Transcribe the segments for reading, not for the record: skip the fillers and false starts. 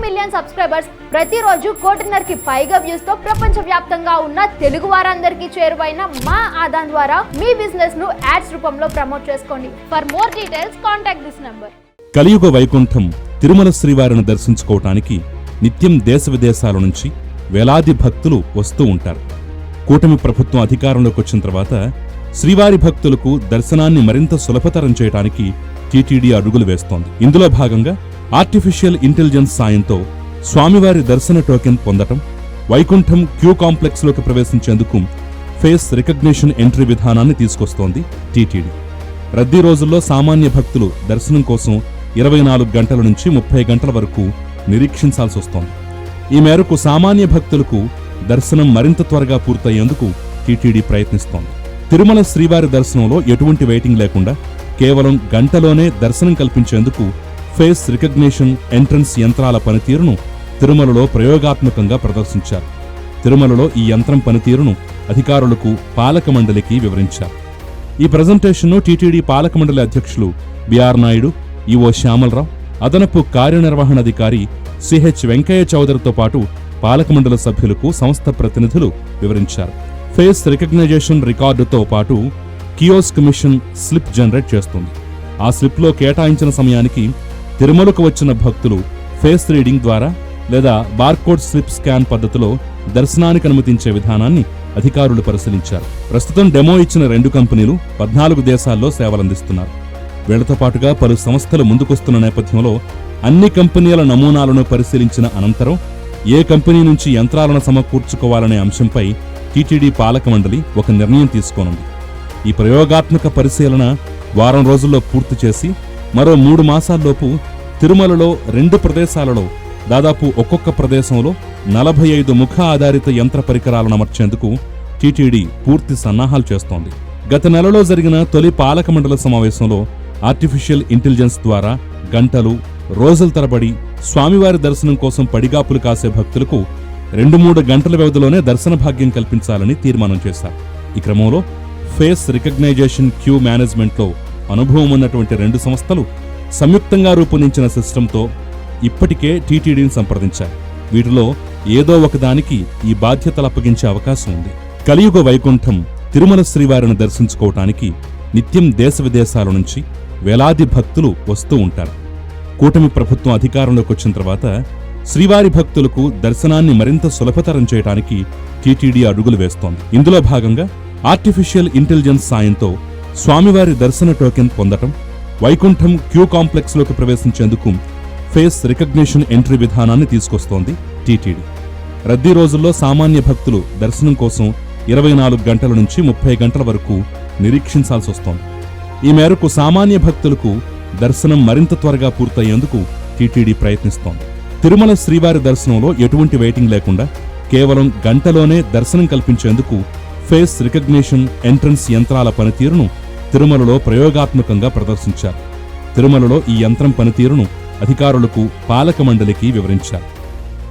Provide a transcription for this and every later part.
Million subscribers, ప్రతిరోజు 1.5 పైగా views తో ప్రపంచవ్యాప్తంగా ఉన్న తెలుగు వారందరికీ చేరువైన మా ఆదాన్ ద్వారా మీ బిజినెస్ ను యాడ్స్ రూపంలో ప్రమోట్ చేసుకోండి. For more details contact this number. కలియుగ వైకుంఠం తిరుమల శ్రీవారిని దర్శించుకోవటానికి నిత్యం దేశ విదేశాల నుంచి వేలాది భక్తులు వస్తూ ఉంటారు. కూటమి ప్రభుత్వం అధికారంలోకి వచ్చిన తర్వాత శ్రీవారి భక్తులకు దర్శనాన్ని మరింత సులభతరం చేయడానికి టీటీడీ అడుగులు వేస్తోంది. ఇందులో భాగంగా ఆర్టిఫిషియల్ ఇంటెలిజెన్స్ సాయంతో స్వామివారి దర్శన టోకెన్ పొందటం, వైకుంఠం క్యూ కాంప్లెక్స్ లోకి ప్రవేశించేందుకు ఫేస్ రికగ్నిషన్ ఎంట్రీ విధానాన్ని తీసుకొస్తోంది టీటీడీ. రద్దీ రోజుల్లో సామాన్య భక్తులు దర్శనం కోసం 24 గంటల నుంచి 30 గంటల వరకు నిరీక్షించాల్సి వస్తోంది. ఈ మేరకు సామాన్య భక్తులకు దర్శనం మరింత త్వరగా పూర్తయ్యేందుకు టీటీడీ ప్రయత్నిస్తోంది. తిరుమల శ్రీవారి దర్శనంలో ఎటువంటి వెయిటింగ్ లేకుండా కేవలం గంటలోనే దర్శనం కల్పించేందుకు ఫేస్ రికగ్నిషన్ ఎంట్రన్స్ యంత్రాల పనితీరును తిరుమలలో ప్రయోగాత్మకంగా ప్రదర్శించారు. తిరుమలలో ఈ యంత్రం పనితీరును అధికారులకు పాలక మండలికి వివరించారు. ఈ ప్రజెంటేషన్ను టీటీడీ పాలక మండలి అధ్యక్షులు బిఆర్ నాయుడు, ఈవో శ్యామలరావు, అదనపు కార్యనిర్వహణాధికారి సిహెచ్ వెంకయ్య చౌదరితో పాటు పాలక మండలి సభ్యులకు సంస్థ ప్రతినిధులు వివరించారు. ఫేస్ రికగ్నైజేషన్ రికార్డుతో పాటు కియోస్క్ మిషన్ స్లిప్ జనరేట్ చేస్తుంది. ఆ స్లిప్లో కేటాయించిన సమయానికి తిరుమలకు వచ్చిన భక్తులు ఫేస్ రీడింగ్ ద్వారా లేదా బార్కోడ్ స్లిప్ స్కాన్ పద్ధతిలో దర్శనానికి అనుమతించే విధానాన్ని అధికారులు పరిశీలించారు. ప్రస్తుతం డెమో ఇచ్చిన 2 కంపెనీలు 14 దేశాల్లో సేవలందిస్తున్నారు. వీళ్లతో పాటుగా పలు సంస్థలు ముందుకొస్తున్న నేపథ్యంలో అన్ని కంపెనీల నమూనాలను పరిశీలించిన అనంతరం ఏ కంపెనీ నుంచి యంత్రాలను సమకూర్చుకోవాలనే అంశంపై టీటీడీ పాలక మండలి ఒక నిర్ణయం తీసుకోనుంది. ఈ ప్రయోగాత్మక పరిశీలన వారం రోజుల్లో పూర్తి చేసి మరో 3 మాసాల్లోపు తిరుమలలో 2 ప్రదేశాలలో దాదాపు ఒక్కొక్క ప్రదేశంలో 45 ముఖ ఆధారిత యంత్ర పరికరాలను అమర్చేందుకు టీటీడీ పూర్తి సన్నాహాలు చేస్తోంది. గత నెలలో జరిగిన తొలి పాలక మండలి సమావేశంలో ఆర్టిఫిషియల్ ఇంటెలిజెన్స్ ద్వారా గంటలు, రోజుల తరబడి స్వామివారి దర్శనం కోసం పడిగాపులు కాసే భక్తులకు 2-3 గంటల వ్యవధిలోనే దర్శన భాగ్యం కల్పించాలని తీర్మానం చేశారు. ఈ క్రమంలో ఫేస్ రికగ్నైజేషన్ క్యూ మేనేజ్మెంట్లో అనుభవం ఉన్నటువంటి 2 సంస్థలు సంయుక్తంగా రూపొందించిన సిస్టంతో ఇప్పటికే టీటీడీని సంప్రదించారు. వీటిలో ఏదో ఒకదానికి ఈ బాధ్యతలు అప్పగించే అవకాశం ఉంది. కలియుగ వైకుంఠం తిరుమల శ్రీవారిని దర్శించుకోవటానికి నిత్యం దేశ విదేశాల నుంచి వేలాది భక్తులు వస్తూ ఉంటారు. కూటమి ప్రభుత్వం అధికారంలోకి వచ్చిన తర్వాత శ్రీవారి భక్తులకు దర్శనాన్ని మరింత సులభతరం చేయడానికి టీటీడీ అడుగులు వేస్తోంది. ఇందులో భాగంగా ఆర్టిఫిషియల్ ఇంటెలిజెన్స్ సాయంతో స్వామివారి దర్శన టోకెన్ పొందటం, వైకుంఠం క్యూ కాంప్లెక్స్ లోకి ప్రవేశించేందుకు ఫేస్ రికగ్నిషన్ ఎంట్రీ విధానాన్ని తీసుకొస్తోంది టీటీడీ. రద్దీ రోజుల్లో సామాన్య భక్తులు దర్శనం కోసం 24 గంటల నుంచి 30 గంటల వరకు నిరీక్షించాల్సి వస్తోంది. ఈ మేరకు సామాన్య భక్తులకు దర్శనం మరింత త్వరగా పూర్తయ్యేందుకు టీటీడీ ప్రయత్నిస్తోంది. తిరుమల శ్రీవారి దర్శనంలో ఎటువంటి వెయిటింగ్ లేకుండా కేవలం గంటలోనే దర్శనం కల్పించేందుకు ఫేస్ రికగ్నిషన్ ఎంట్రన్స్ యంత్రాల పనితీరును తిరుమలలో ప్రయోగాత్మకంగా ప్రదర్శించారు. తిరుమలలో ఈ యంత్రం పనితీరును అధికారులకు పాలక మండలికి వివరించారు.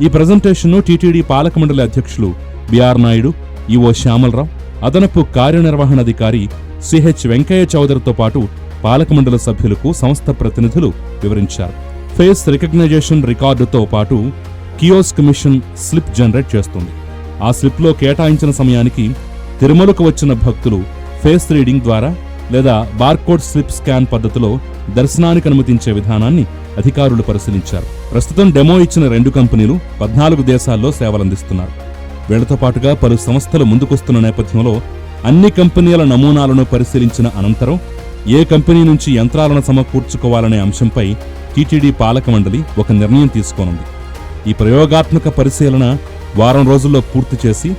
ఈ ప్రజెంటేషన్ను టీటీడీ పాలక మండలి అధ్యక్షులు బిఆర్ నాయుడు, ఈవో శ్యామలరావు, అదనపు కార్యనిర్వహణాధికారి సిహెచ్ వెంకయ్య చౌదరితో పాటు పాలక మండలి సభ్యులకు సంస్థ ప్రతినిధులు వివరించారు. ఫేస్ రికగ్నైజేషన్ రికార్డుతో పాటు కియోస్క్ మిషన్ స్లిప్ జనరేట్ చేస్తుంది. ఆ స్లిప్లో కేటాయించిన సమయానికి తిరుమలకు వచ్చిన భక్తులు ఫేస్ రీడింగ్ ద్వారా లేదా బార్కోడ్ స్లిప్ స్కాన్ పద్ధతిలో దర్శనానికి అనుమతించే విధానాన్ని అధికారులు పరిశీలించారు. ప్రస్తుతం డెమో ఇచ్చిన 2 కంపెనీలు 14 దేశాల్లో సేవలందిస్తున్నారు. వీళ్లతో పాటుగా పలు సంస్థలు ముందుకొస్తున్న నేపథ్యంలో అన్ని కంపెనీల నమూనాలను పరిశీలించిన అనంతరం ఏ కంపెనీ నుంచి యంత్రాలను సమకూర్చుకోవాలనే అంశంపై టీటీడీ పాలక మండలి ఒక నిర్ణయం తీసుకోనుంది. ఈ ప్రయోగాత్మక పరిశీలన వారం రోజుల్లో పూర్తి చేసి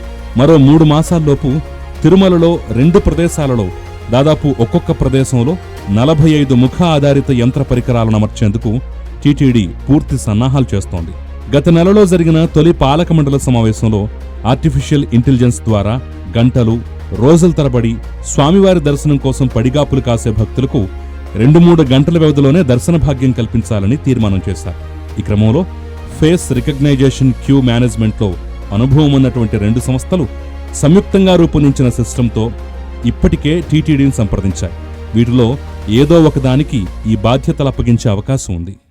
మరో 3 మాసాల్లోపు తిరుమలలో 2 ప్రదేశాలలో దాదాపు ఒక్కొక్క ప్రదేశంలో 45 ముఖ ఆధారిత యంత్ర పరికరాలను అమర్చేందుకు టీటీడీ పూర్తి సన్నాహాలు చేస్తోంది. గత నెలలో జరిగిన తొలి పాలక మండలి సమావేశంలో ఆర్టిఫిషియల్ ఇంటెలిజెన్స్ ద్వారా గంటలు, రోజుల తరబడి స్వామివారి దర్శనం కోసం పడిగాపులు కాసే భక్తులకు 2-3 గంటల వ్యవధిలోనే దర్శన భాగ్యం కల్పించాలని తీర్మానం చేశారు. ఈ క్రమంలో ఫేస్ రికగ్నైజేషన్ క్యూ మేనేజ్మెంట్లో అనుభవం ఉన్నటువంటి 2 సంస్థలు సంయుక్తంగా రూపొందించిన సిస్టంతో ఇప్పటికే టీటీడీని సంప్రదించాయి. వీటిలో ఏదో ఒకదానికి ఈ బాధ్యతలు అప్పగించే అవకాశం ఉంది.